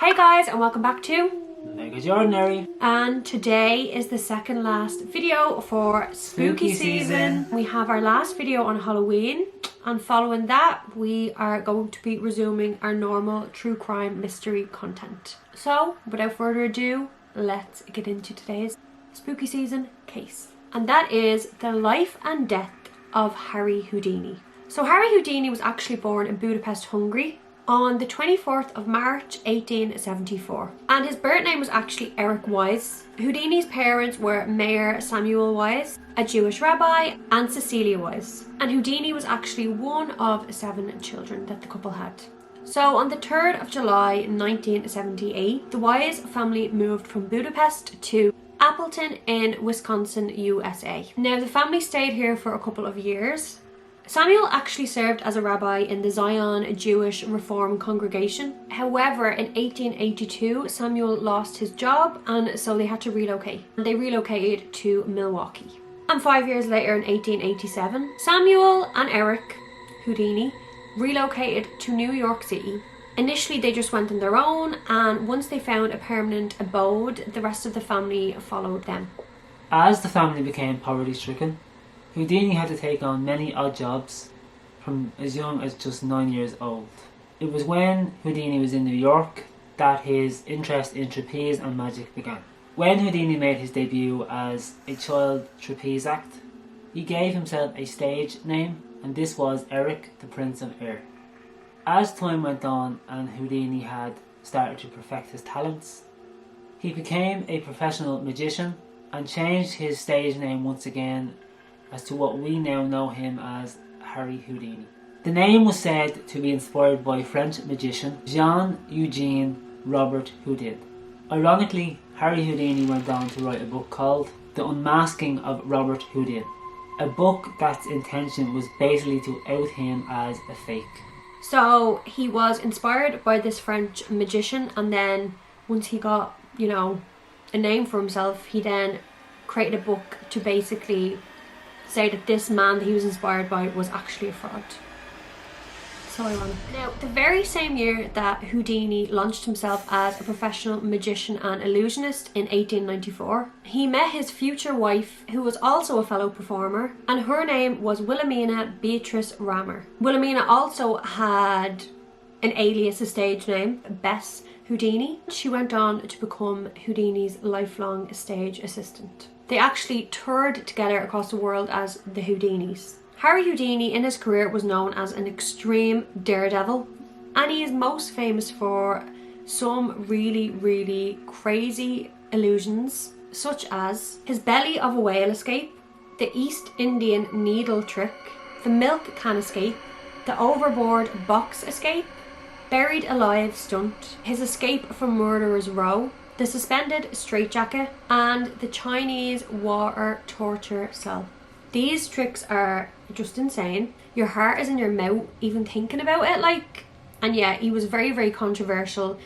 Hey guys, and welcome back to Megajordinary. And today is the second last video for spooky season. We have our last video on Halloween, and following that we are going to be resuming our normal true crime mystery content. So without further ado, let's get into today's spooky season case, and that is the life and death of Harryhoudini. So Harryhoudini was actually born in Budapest, Hungary on the 24th of March 1874, and his birth name was actually Eric Wise. Houdini's parents were Mayor Samuel Wise, a Jewish rabbi, and Cecilia Wise, and Houdini was actually one of 7 children that the couple had. So on the 3rd of July 1978, the Wise family moved from Budapest to Appleton in Wisconsin, USA. Now the family stayed here for a couple of years. Samuel actually served as a rabbi in the Zion Jewish Reform congregation. However, in 1882, Samuel lost his job, and so they had to relocate. They relocated to Milwaukee. And 5 years later, in 1887, Samuel and Eric Houdini relocated to New York City. Initially, they just went on their own, and once they found a permanent abode, the rest of the family followed them. As the family became poverty-stricken, Houdini had to take on many odd jobs from as young as just 9 years old. It was when Houdini was in New York that his interest in trapeze and magic began. When Houdini made his debut as a child trapeze act, he gave himself a stage name, and this was Eric the Prince of Air. As time went on and Houdini had started to perfect his talents, he became a professional magician and changed his stage name once again as to what we now know him as Harryhoudini. The name was said to be inspired by French magician Jean-Eugène Robert Houdin. Ironically, Harryhoudini went on to write a book called The Unmasking of Robert Houdin, a book that's intention was basically to out him as a fake. So he was inspired by this French magician, and then once he got, a name for himself, he then created a book to basically say that this man that he was inspired by was actually a fraud. So ironic. Now, the very same year that Houdini launched himself as a professional magician and illusionist in 1894, he met his future wife, who was also a fellow performer, and her name was Wilhelmina Beatrice Rammer. Wilhelmina also had an alias, a stage name, Bess Houdini. She went on to become Houdini's lifelong stage assistant. They actually toured together across the world as the Houdinis. Harryhoudini in his career was known as an extreme daredevil, and he is most famous for some really, really crazy illusions, such as his belly of a whale escape, the East Indian needle trick, the milk can escape, the overboard box escape, buried alive stunt, his escape from murderer's row, the suspended straitjacket, and the Chinese water torture cell. These tricks are just insane. Your heart is in your mouth even thinking about it, and yeah, he was very, very controversial.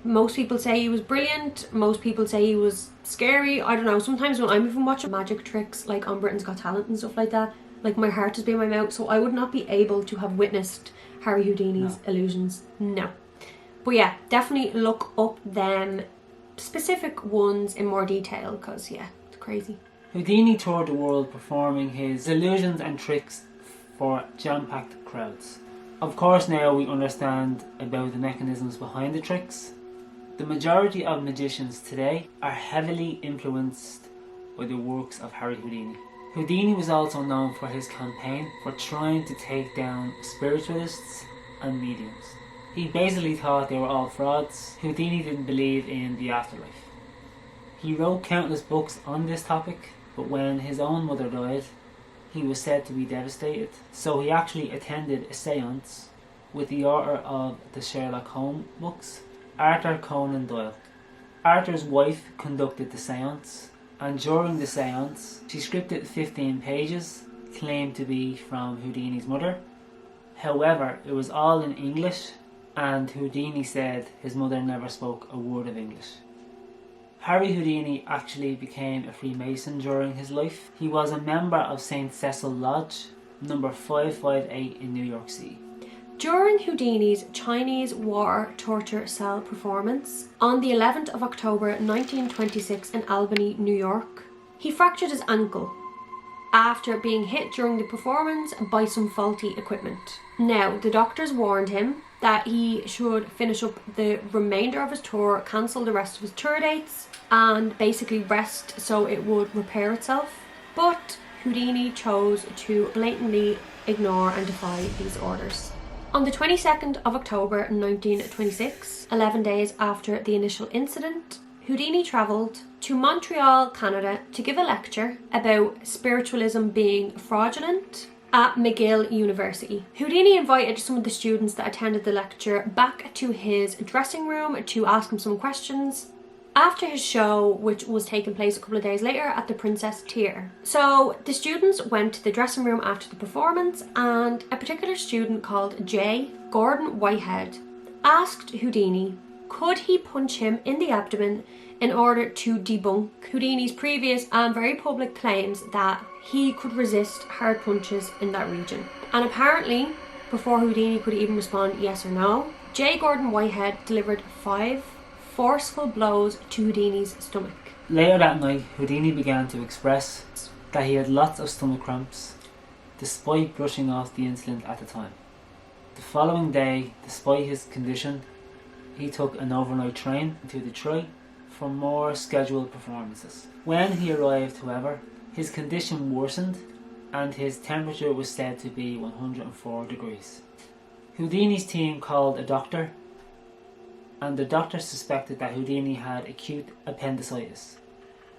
Most people say he was brilliant, most people say he was scary. I don't know, sometimes when I'm even watching magic tricks like on Britain's Got Talent and stuff like that, my heart has been in my mouth, so I would not be able to have witnessed Harryhoudini's illusions. No. But yeah, definitely look up them specific ones in more detail, because yeah, it's crazy. Houdini toured the world performing his illusions and tricks for jam-packed crowds. Of course, now we understand about the mechanisms behind the tricks. The majority of magicians today are heavily influenced by the works of Harryhoudini. Houdini was also known for his campaign for trying to take down spiritualists and mediums. He basically thought they were all frauds. Houdini didn't believe in the afterlife. He wrote countless books on this topic, but when his own mother died, he was said to be devastated. So he actually attended a seance with the author of the Sherlock Holmes books, Arthur Conan Doyle. Arthur's wife conducted the seance, and during the seance, she scripted 15 pages, claimed to be from Houdini's mother. However, it was all in English, and Houdini said his mother never spoke a word of English. Harryhoudini actually became a Freemason during his life. He was a member of St. Cecil Lodge, number 558 in New York City. During Houdini's Chinese War torture cell performance on the 11th of October 1926 in Albany, New York, he fractured his ankle after being hit during the performance by some faulty equipment. Now, the doctors warned him that he should finish up the remainder of his tour, cancel the rest of his tour dates, and basically rest so it would repair itself. But Houdini chose to blatantly ignore and defy these orders. On the 22nd of October 1926, 11 days after the initial incident, Houdini travelled to Montreal, Canada to give a lecture about spiritualism being fraudulent at McGill University. Houdini invited some of the students that attended the lecture back to his dressing room to ask him some questions after his show, which was taking place a couple of days later at the Princess Tier. So the students went to the dressing room after the performance, and a particular student called J. Gordon Whitehead asked Houdini could he punch him in the abdomen in order to debunk Houdini's previous and very public claims that he could resist hard punches in that region. And apparently, before Houdini could even respond yes or no, J. Gordon Whitehead delivered 5 forceful blows to Houdini's stomach. Later that night, Houdini began to express that he had lots of stomach cramps, despite brushing off the incident at the time. The following day, despite his condition, he took an overnight train to Detroit for more scheduled performances. When he arrived, however, his condition worsened and his temperature was said to be 104 degrees. Houdini's team called a doctor, and the doctor suspected that Houdini had acute appendicitis,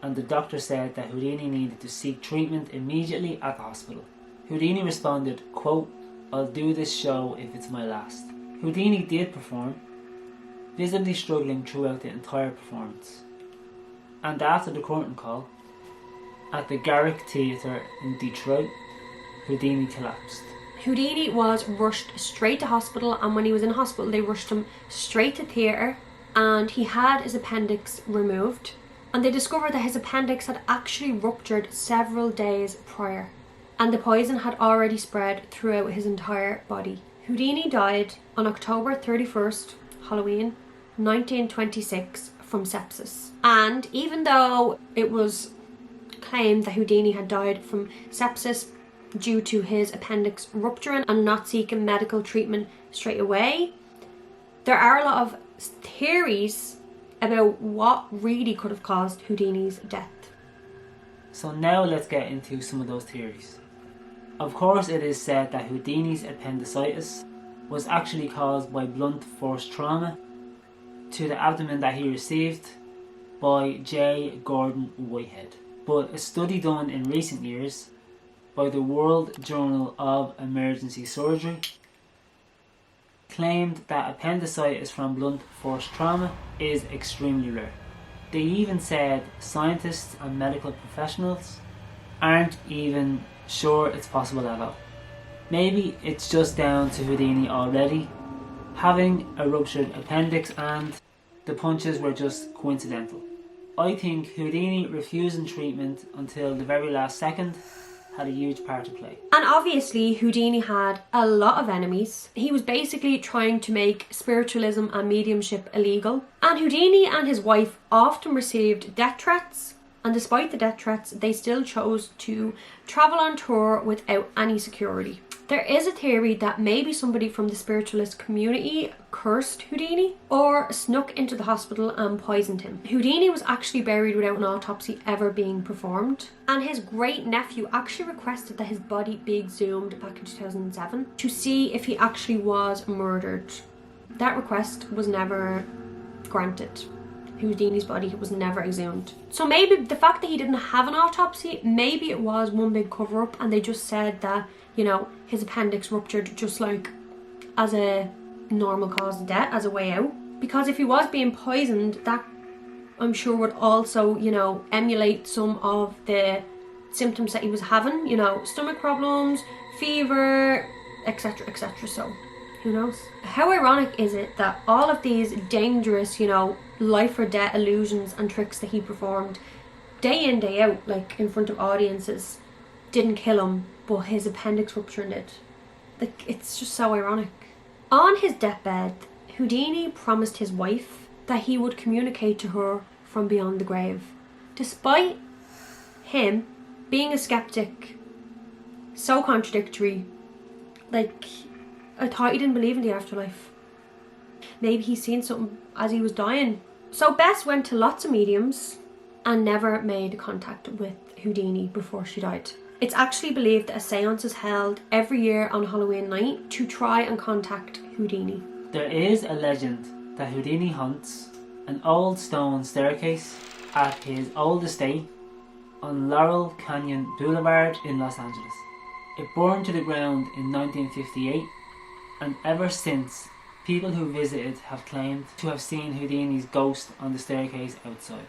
and the doctor said that Houdini needed to seek treatment immediately at the hospital. Houdini responded, quote, "I'll do this show if it's my last." Houdini did perform, visibly struggling throughout the entire performance. And after the curtain call, at the Garrick Theatre in Detroit, Houdini collapsed. Houdini was rushed straight to hospital, and when he was in hospital they rushed him straight to theatre, and he had his appendix removed, and they discovered that his appendix had actually ruptured several days prior, and the poison had already spread throughout his entire body. Houdini died on October 31st, Halloween, 1926 from sepsis. And even though it was claimed that Houdini had died from sepsis due to his appendix rupturing and not seeking medical treatment straight away, there are a lot of theories about what really could have caused Houdini's death. So now let's get into some of those theories. Of course, it is said that Houdini's appendicitis was actually caused by blunt force trauma to the abdomen that he received by J. Gordon Whitehead. But a study done in recent years by the World Journal of Emergency Surgery claimed that appendicitis from blunt force trauma is extremely rare. They even said scientists and medical professionals aren't even sure it's possible at all. Maybe it's just down to Houdini already having a ruptured appendix and the punches were just coincidental. I think Houdini refusing treatment until the very last second had a huge part to play. And obviously Houdini had a lot of enemies. He was basically trying to make spiritualism and mediumship illegal. And Houdini and his wife often received death threats, and despite the death threats, they still chose to travel on tour without any security. There is a theory that maybe somebody from the spiritualist community cursed Houdini or snuck into the hospital and poisoned him. Houdini was actually buried without an autopsy ever being performed, and his great nephew actually requested that his body be exhumed back in 2007 to see if he actually was murdered. That request was never granted. Houdini's body was never exhumed. So maybe the fact that he didn't have an autopsy, maybe it was one big cover-up and they just said that, you know, his appendix ruptured just like as a normal cause of death, as a way out. Because if he was being poisoned, that I'm sure would also, you know, emulate some of the symptoms that he was having, you know, stomach problems, fever, etc, etc. So who knows? How ironic is it that all of these dangerous, you know, life or death illusions and tricks that he performed day in, day out, like in front of audiences, didn't kill him, but his appendix ruptured it. Like, it's just so ironic. On his deathbed, Houdini promised his wife that he would communicate to her from beyond the grave. Despite him being a skeptic, so contradictory, like, I thought he didn't believe in the afterlife. Maybe he's seen something as he was dying. So Bess went to lots of mediums and never made contact with Houdini before she died. It's actually believed that a seance is held every year on Halloween night to try and contact Houdini. There is a legend that Houdini haunts an old stone staircase at his old estate on Laurel Canyon Boulevard in Los Angeles. It burned to the ground in 1958, and ever since, people who visited have claimed to have seen Houdini's ghost on the staircase outside.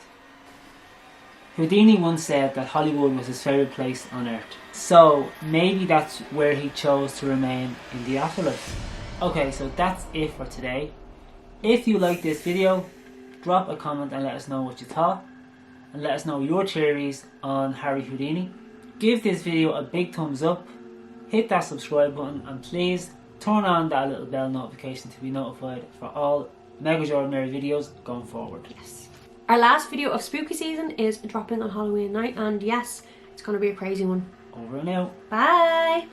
Houdini once said that Hollywood was his favourite place on earth, so maybe that's where he chose to remain in the afterlife. Okay, so that's it for today. If you like this video, drop a comment and let us know what you thought, and let us know your theories on Harryhoudini. Give this video a big thumbs up, hit that subscribe button, and please turn on that little bell notification to be notified for all Megajordinary videos going forward. Yes. Our last video of spooky season is dropping on Halloween night, and yes, it's going to be a crazy one. Over and out. Bye!